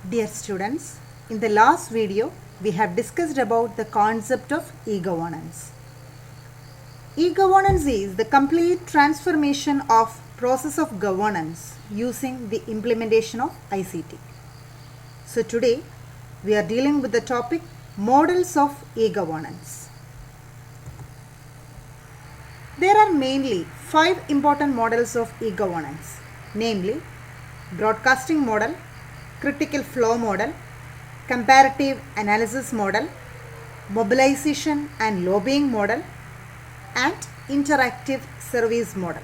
Dear students, in the last video we have discussed about the concept of e-governance. E-governance is the complete transformation of process of governance using the implementation of ICT. So today we are dealing with the topic models of e-governance. There are mainly 5 important models of e-governance, namely broadcasting model, critical flow model, comparative analysis model, mobilization and lobbying model, and interactive service model.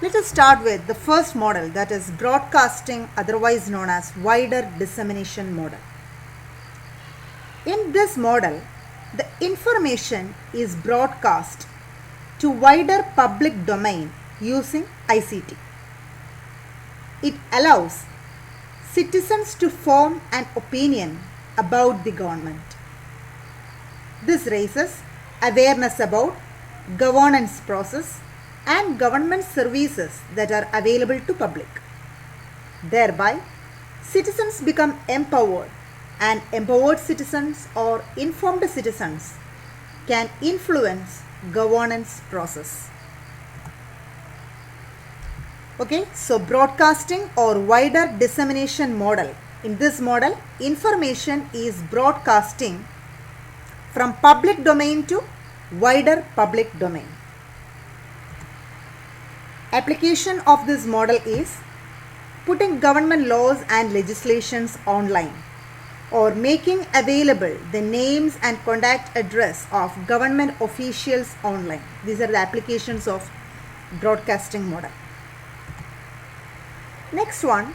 Let us start with the first model, that is broadcasting, otherwise known as wider dissemination model. In this model, the information is broadcast to wider public domain using ICT. It allows citizens to form an opinion about the government. This raises awareness about governance process and government services that are available to public. Thereby, citizens become empowered, and empowered citizens or informed citizens can influence governance process. Okay, so broadcasting or wider dissemination model. In this model, information is broadcasting from public domain to wider public domain. Application of this model is putting government laws and legislations online, or making available the names and contact address of government officials online. These are the applications of broadcasting model. Next one,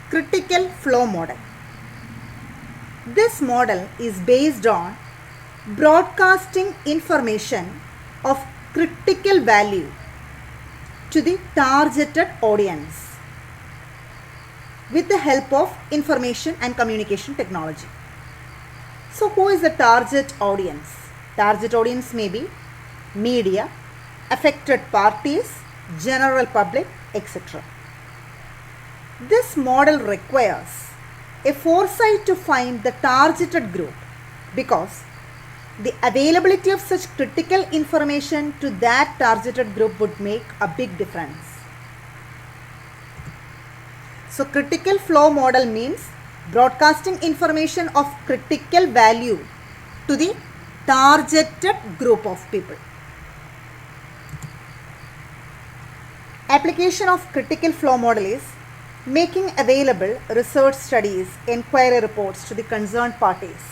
critical flow model. This model is based on broadcasting information of critical value to the targeted audience with the help of information and communication technology. So who is the target audience? Target audience may be media, affected parties, general public, etc. This model requires a foresight to find the targeted group, because the availability of such critical information to that targeted group would make a big difference. So critical flow model means broadcasting information of critical value to the targeted group of people. Application of critical flow model is making available research studies, inquiry reports to the concerned parties,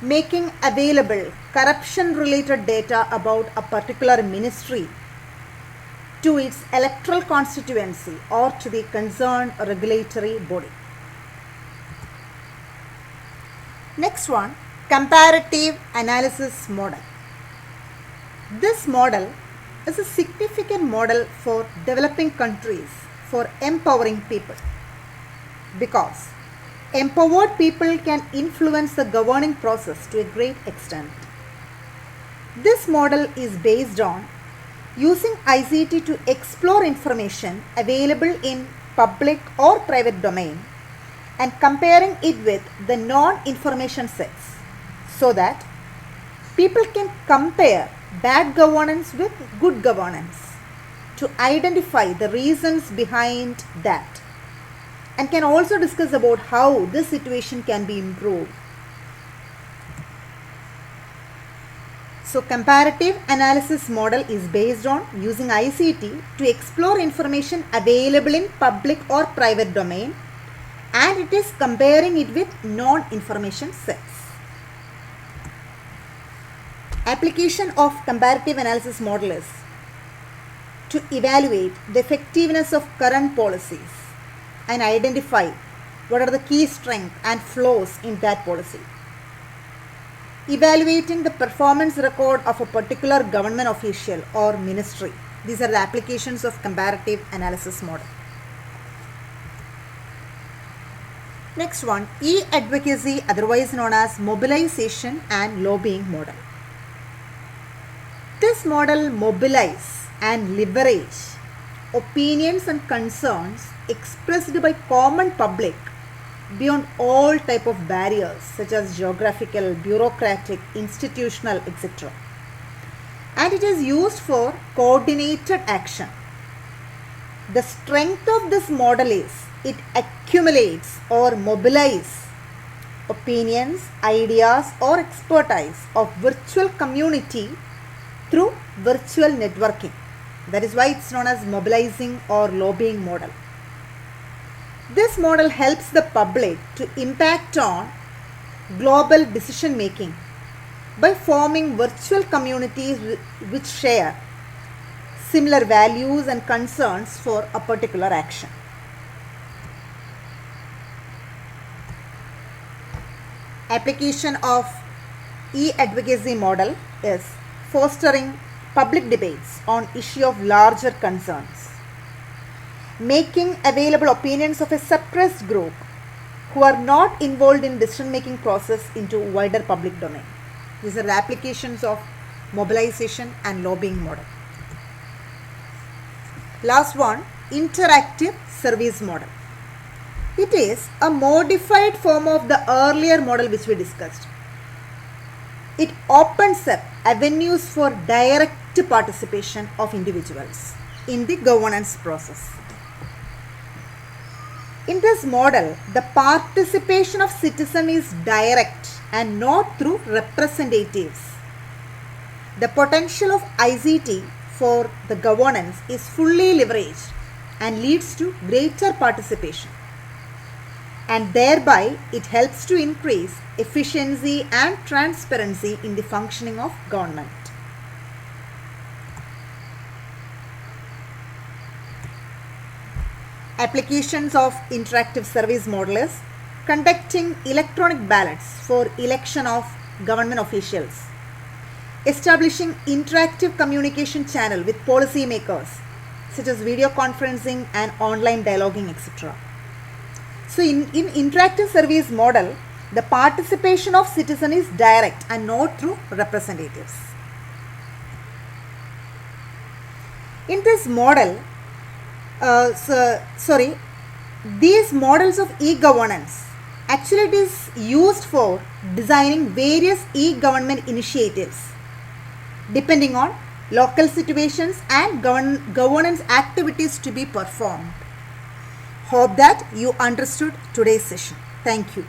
making available corruption related data about a particular ministry to its electoral constituency or to the concerned regulatory body. Next one, comparative analysis model. This model is a significant model for developing countries for empowering people, because empowered people can influence the governing process to a great extent. This model is based on using ICT to explore information available in public or private domain and comparing it with the non-information sets, so that people can compare bad governance with good governance to identify the reasons behind that, and can also discuss about how this situation can be improved. So comparative analysis model is based on using ICT to explore information available in public or private domain, and it is comparing it with non-information sets. Application of comparative analysis model is to evaluate the effectiveness of current policies and identify what are the key strengths and flaws in that policy. Evaluating the performance record of a particular government official or ministry. These are the applications of comparative analysis model. Next one, e-advocacy, otherwise known as mobilization and lobbying model. This model mobilize and leverage opinions and concerns expressed by common public beyond all type of barriers such as geographical, bureaucratic, institutional, etc. And it is used for coordinated action. The strength of this model is it accumulates or mobilizes opinions, ideas or expertise of virtual community through virtual networking. That is why it's known as mobilizing or lobbying model. This model helps the public to impact on global decision making by forming virtual communities which share similar values and concerns for a particular action. Application of e-advocacy model is fostering public debates on issue of larger concerns, making available opinions of a suppressed group who are not involved in decision-making process into wider public domain. These are the applications of mobilization and lobbying model. Last one, interactive service model. It is a modified form of the earlier model which we discussed. It opens up avenues for direct participation of individuals in the governance process. In this model, the participation of citizens is direct and not through representatives. The potential of ICT for the governance is fully leveraged and leads to greater participation, and thereby it helps to increase efficiency and transparency in the functioning of government. Applications of interactive service model is conducting electronic ballots for election of government officials, establishing interactive communication channel with policy makers such as video conferencing and online dialoguing, etc. So in interactive service model, the participation of citizen is direct and not through representatives. In this model, these models of e-governance, actually it is used for designing various e-government initiatives depending on local situations and governance activities to be performed. Hope that you understood today's session. Thank you.